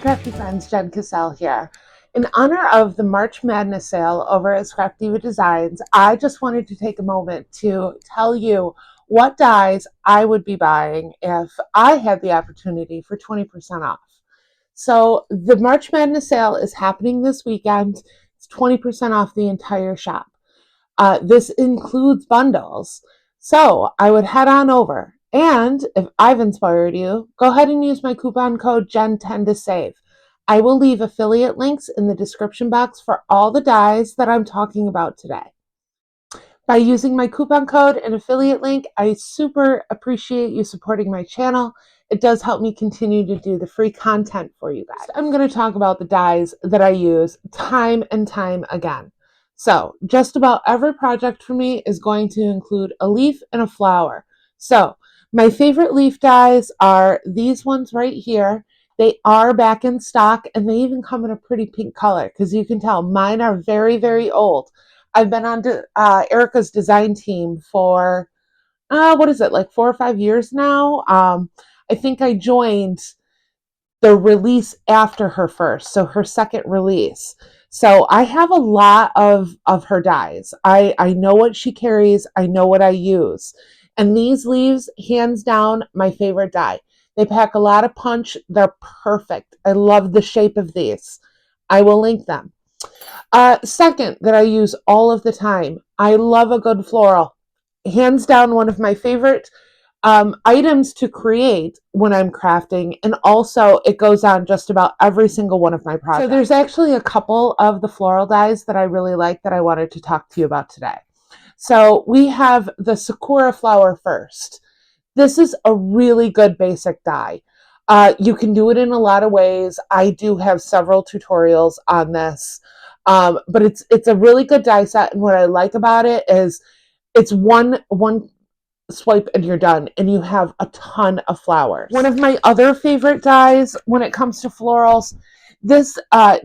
crafty friends, Jen Cassell here. In honor of the March Madness sale over at Scrap Diva Designs, I just wanted to take a moment to tell you what dies I would be buying if I had the opportunity for 20% off. So the March Madness sale is happening this weekend. It's 20% off the entire shop. This includes bundles. So I would head on over. And if I've inspired you, go ahead and use my coupon code GEN10 to save. I will leave affiliate links in the description box for all the dies that I'm talking about today. By using my coupon code and affiliate link, I super appreciate you supporting my channel. It does help me continue to do the free content for you guys. I'm going to talk about the dies that I use time and time again. So just about every project for me is going to include a leaf and a flower. So my favorite leaf dies are these ones right here. They are back in stock and they even come in a pretty pink color because you can tell mine are very, very old. I've been on Erica's design team for, what is it, like 4 or 5 years now? I think I joined the release after her first, so her second release. So I have a lot of her dies. I know what she carries. I know what I use. And these leaves, hands down, my favorite die. They pack a lot of punch. They're perfect. I love the shape of these. I will link them. Second, that I use all of the time, I love a good floral. Hands down, one of my favorite items to create when I'm crafting, and also it goes on just about every single one of my projects. So there's actually a couple of the floral dies that I really like that I wanted to talk to you about today. So we have the Sakura flower first. This is a really good basic die. You can do it in a lot of ways. I do have several tutorials on this. But it's a really good die set, and what I like about it is it's one swipe and you're done, and you have a ton of flowers. One of my other favorite dies when it comes to florals, this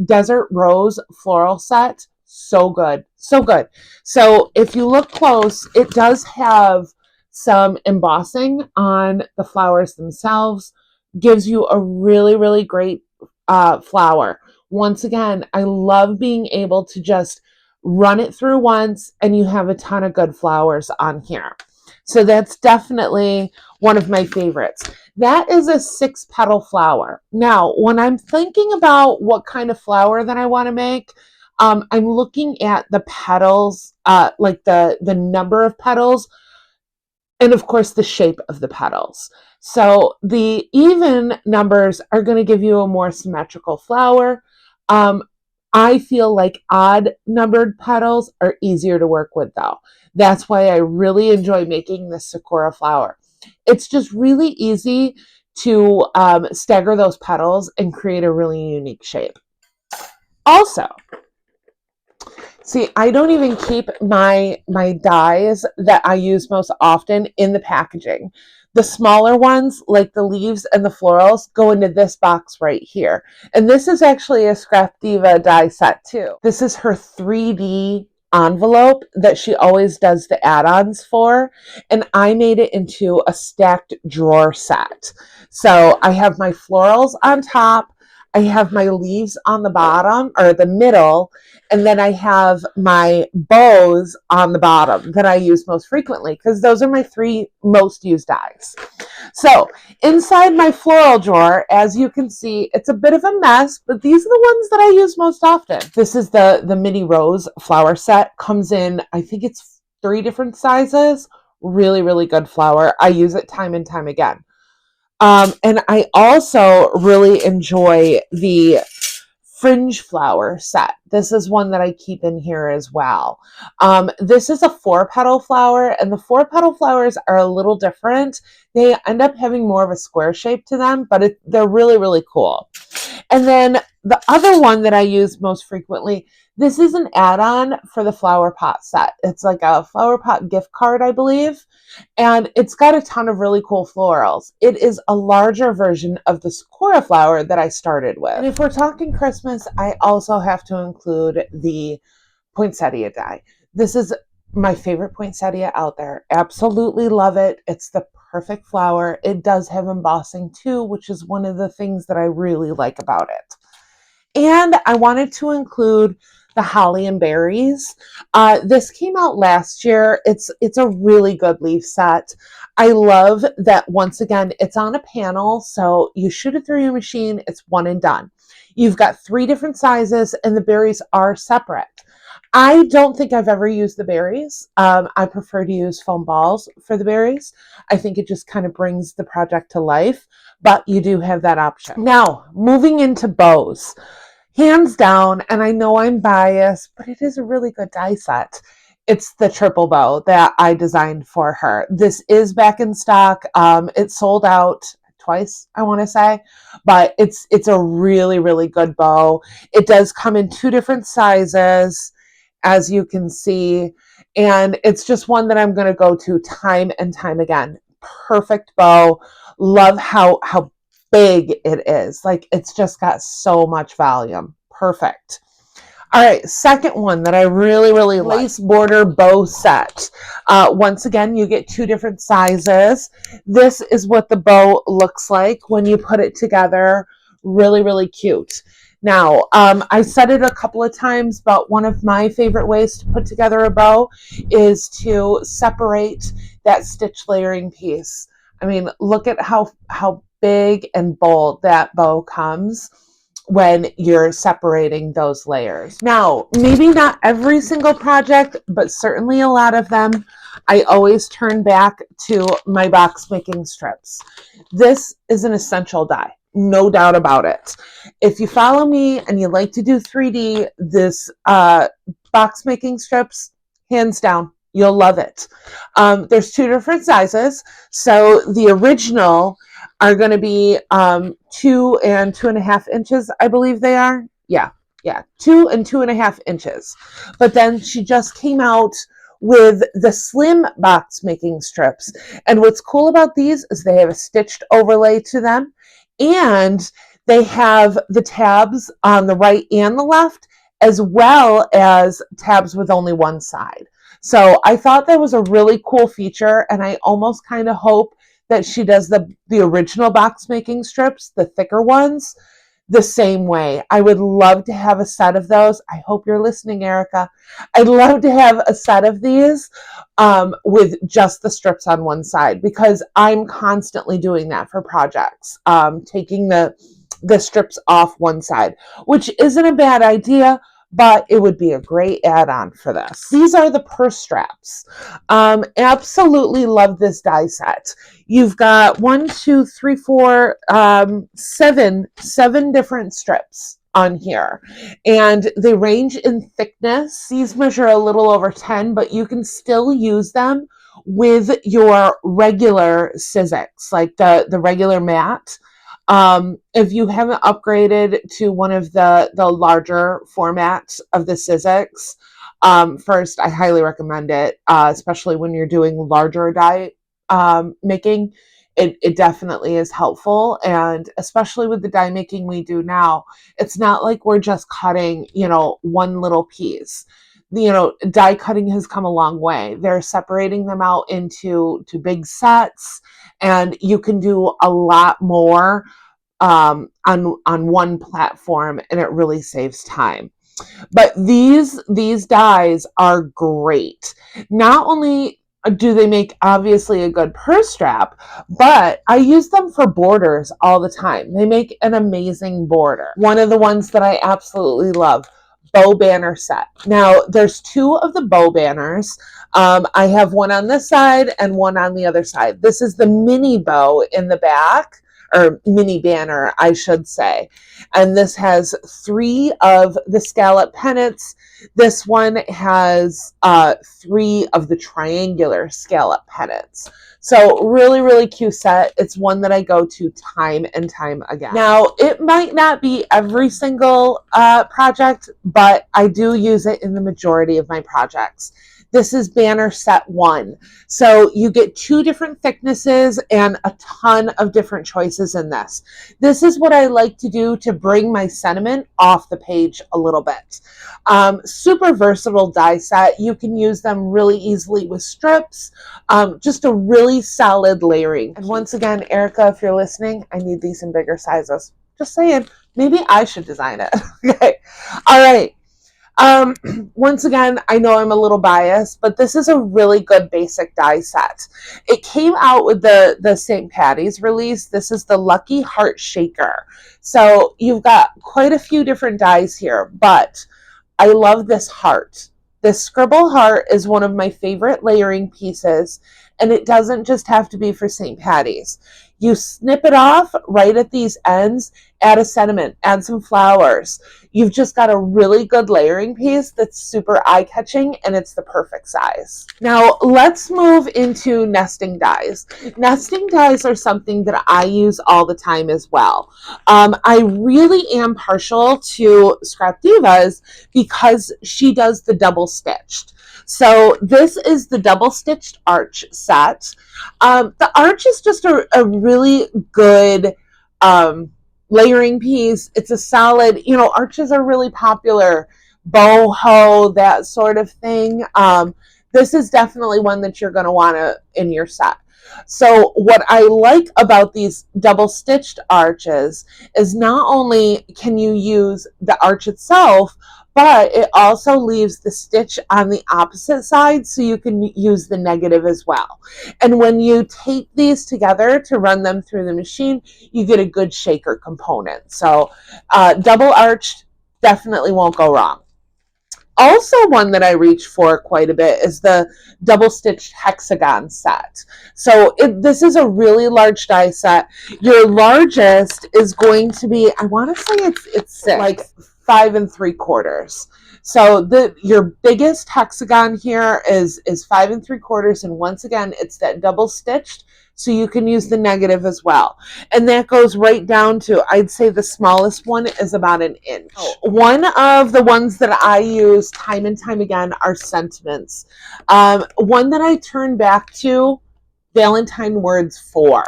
Desert Rose floral set, so good, so good. So if you look close, it does have some embossing on the flowers themselves, gives you a really, really great flower. Once again, I love being able to just run it through once and you have a ton of good flowers on here. So that's definitely one of my favorites. That is a 6-petal flower. Now, when I'm thinking about what kind of flower that I want to make, I'm looking at the petals, like the number of petals, and of course the shape of the petals. So the even numbers are going to give you a more symmetrical flower. I feel like odd numbered petals are easier to work with though. That's why I really enjoy making this Sakura flower. It's just really easy to stagger those petals and create a really unique shape. Also, see, I don't even keep my dies that I use most often in the packaging. The smaller ones, like the leaves and the florals, go into this box right here. And this is actually a Scrap Diva die set too. This is her 3D envelope that she always does the add-ons for. And I made it into a stacked drawer set. So I have my florals on top. I have my leaves on the bottom or the middle, and then I have my bows on the bottom that I use most frequently because those are my 3 most used dies. So inside my floral drawer, as you can see, it's a bit of a mess, but these are the ones that I use most often. This is the mini rose flower set. Comes in, I think it's 3 different sizes. Really, really good flower. I use it time and time again. And I also really enjoy the fringe flower set. This is one that I keep in here as well. This is a 4-petal flower, and the 4-petal flowers are a little different. They end up having more of a square shape to them, but they're really, really cool. And then the other one that I use most frequently, this is an add-on for the flower pot set. It's like a flower pot gift card, I believe. And it's got a ton of really cool florals. It is a larger version of the Sakura flower that I started with. And if we're talking Christmas, I also have to include the poinsettia die. This is my favorite poinsettia out there. Absolutely love it. It's the perfect flower. It does have embossing too, which is one of the things that I really like about it. And I wanted to include the holly and berries. This came out last year. It's a really good leaf set. I love that once again, it's on a panel. So you shoot it through your machine. It's one and done. You've got 3 different sizes and the berries are separate. I don't think I've ever used the berries. I prefer to use foam balls for the berries. I think it just kind of brings the project to life, but you do have that option. Now, moving into bows. Hands down, and I know I'm biased, but it is a really good die set. It's the triple bow that I designed for her. This is back in stock. It sold out twice, I want to say, but it's a really, really good bow. It does come in 2 different sizes, as you can see, and it's just one that I'm going to go to time and time again. Perfect bow. Love how big it is. Like, it's just got so much volume. Perfect. All right, second one that I really, really like. Lace border bow set. Once again, you get 2 different sizes. This is what the bow looks like when you put it together. Really, really cute. Now, I said it a couple of times, but one of my favorite ways to put together a bow is to separate that stitch layering piece. I mean, look at how big and bold that bow comes when you're separating those layers. Now, maybe not every single project, but certainly a lot of them, I always turn back to my box making strips. This is an essential die, no doubt about it. If you follow me and you like to do 3D, this box making strips, hands down, you'll love it. There's 2 different sizes. So the original are going to be 2 and 2.5 inches, I believe they are. Yeah, 2 and 2.5 inches. But then she just came out with the slim box making strips. And what's cool about these is they have a stitched overlay to them, and they have the tabs on the right and the left, as well as tabs with only one side. So I thought that was a really cool feature, and I almost kind of hope that she does the original box making strips, the thicker ones, the same way. I would love to have a set of those. I hope you're listening, Erica. I'd love to have a set of these with just the strips on one side, because I'm constantly doing that for projects, taking the strips off one side, which isn't a bad idea, but it would be a great add-on for this. These are the purse straps. Absolutely love this die set. You've got 1, 2, 3, 4, 7 different strips on here, and they range in thickness. These measure a little over 10, but you can still use them with your regular Sizzix, like the regular mat. If you haven't upgraded to one of the larger formats of the Sizzix, first, I highly recommend it, especially when you're doing larger die making. It definitely is helpful, and especially with the die making we do now, it's not like we're just cutting, one little piece. Die cutting has come a long way. They're separating them out into big sets, and you can do a lot more on one platform, and it really saves time. But these dies are great. Not only do they make obviously a good purse strap, but I use them for borders all the time. They make an amazing border. One of the ones that I absolutely love, bow banner set. Now, there's 2 of the bow banners. I have one on this side and one on the other side. This is the mini bow in the back, or mini banner, I should say. And this has 3 of the scallop pennants. This one has 3 of the triangular scallop pennants. So really, really cute set. It's one that I go to time and time again. Now, it might not be every single project, but I do use it in the majority of my projects. This is banner set 1. So you get 2 different thicknesses and a ton of different choices in this. This is what I like to do to bring my sentiment off the page a little bit. Super versatile die set. You can use them really easily with strips. Just a really solid layering. And once again, Erica, if you're listening, I need these in bigger sizes. Just saying, maybe I should design it. Okay. All right. Once again, I know I'm a little biased, but this is a really good basic die set. It came out with the St. Patty's release. This is the Lucky Heart Shaker. So you've got quite a few different dies here, but I love this heart. This scribble heart is one of my favorite layering pieces, and it doesn't just have to be for St. Patty's. You snip it off right at these ends, add a sentiment, add some flowers. You've just got a really good layering piece that's super eye-catching, and it's the perfect size. Now, let's move into nesting dies. Nesting dies are something that I use all the time as well. I really am partial to Scrap Divas because she does the double stitched. So this is the double stitched arch set. The arch is just a really good layering piece. It's a solid, arches are really popular, boho, that sort of thing. This is definitely one that you're going to want to in your set. So what I like about these double stitched arches is not only can you use the arch itself, but it also leaves the stitch on the opposite side so you can use the negative as well. And when you tape these together to run them through the machine, you get a good shaker component. So double arched definitely won't go wrong. Also, one that I reach for quite a bit is the double stitched hexagon set. So this is a really large die set. Your largest is going to be, I want to say it's 6, like 5 3/4. So your biggest hexagon here is 5 3/4, and once again, it's that double stitched, so you can use the negative as well. And that goes right down to, I'd say the smallest one is about 1 inch. One of the ones that I use time and time again are sentiments. One that I turn back to, Valentine words for.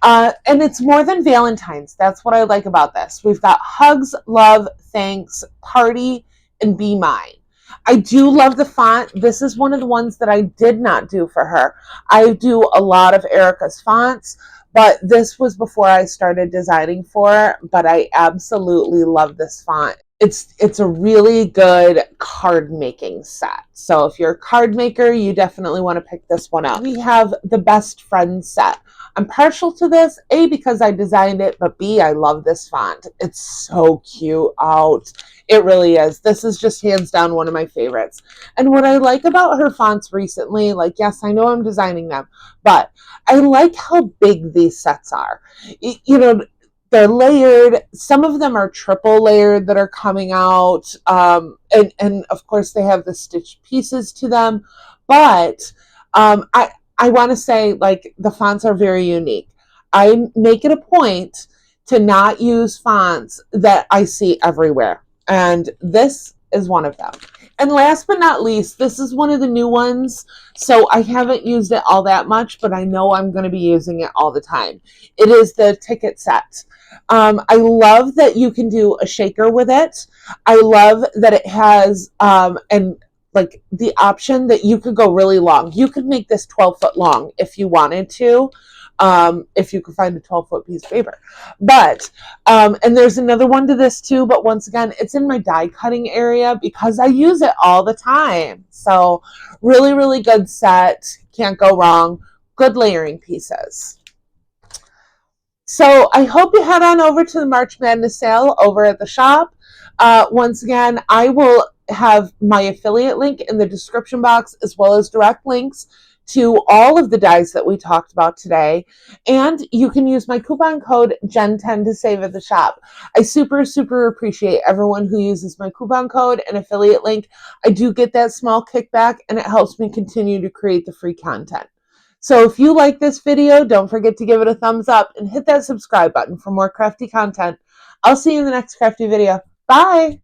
And it's more than Valentine's. That's what I like about this. We've got hugs, love, thanks, party, and be mine. I do love the font. This is one of the ones that I did not do for her. I do a lot of Erica's fonts, but this was before I started designing for her, but I absolutely love this font. It's a really good card making set. So if you're a card maker, you definitely want to pick this one up. We have the Best Friends set. I'm partial to this, A, because I designed it, but B, I love this font. It's so cute out. It really is. This is just hands down one of my favorites. And what I like about her fonts recently, like, yes, I know I'm designing them, but I like how big these sets are. They're layered. Some of them are triple layered that are coming out. And of course they have the stitched pieces to them. But I want to say, like, the fonts are very unique. I make it a point to not use fonts that I see everywhere. And this is one of them. And last but not least, this is one of the new ones. So I haven't used it all that much, but I know I'm going to be using it all the time. It is the ticket set. I love that you can do a shaker with it. I love that it has like the option that you could go really long. You could make this 12-foot long if you wanted to, if you could find a 12-foot piece of paper. But, and there's another one to this too, but once again, it's in my die cutting area because I use it all the time. So really, really good set. Can't go wrong. Good layering pieces. So I hope you head on over to the March Madness sale over at the shop. Once again, I will have my affiliate link in the description box, as well as direct links to all of the dies that we talked about today. And you can use my coupon code GEN10 to save at the shop. I super, super appreciate everyone who uses my coupon code and affiliate link. I do get that small kickback, and it helps me continue to create the free content. So if you like this video, don't forget to give it a thumbs up and hit that subscribe button for more crafty content. I'll see you in the next crafty video. Bye!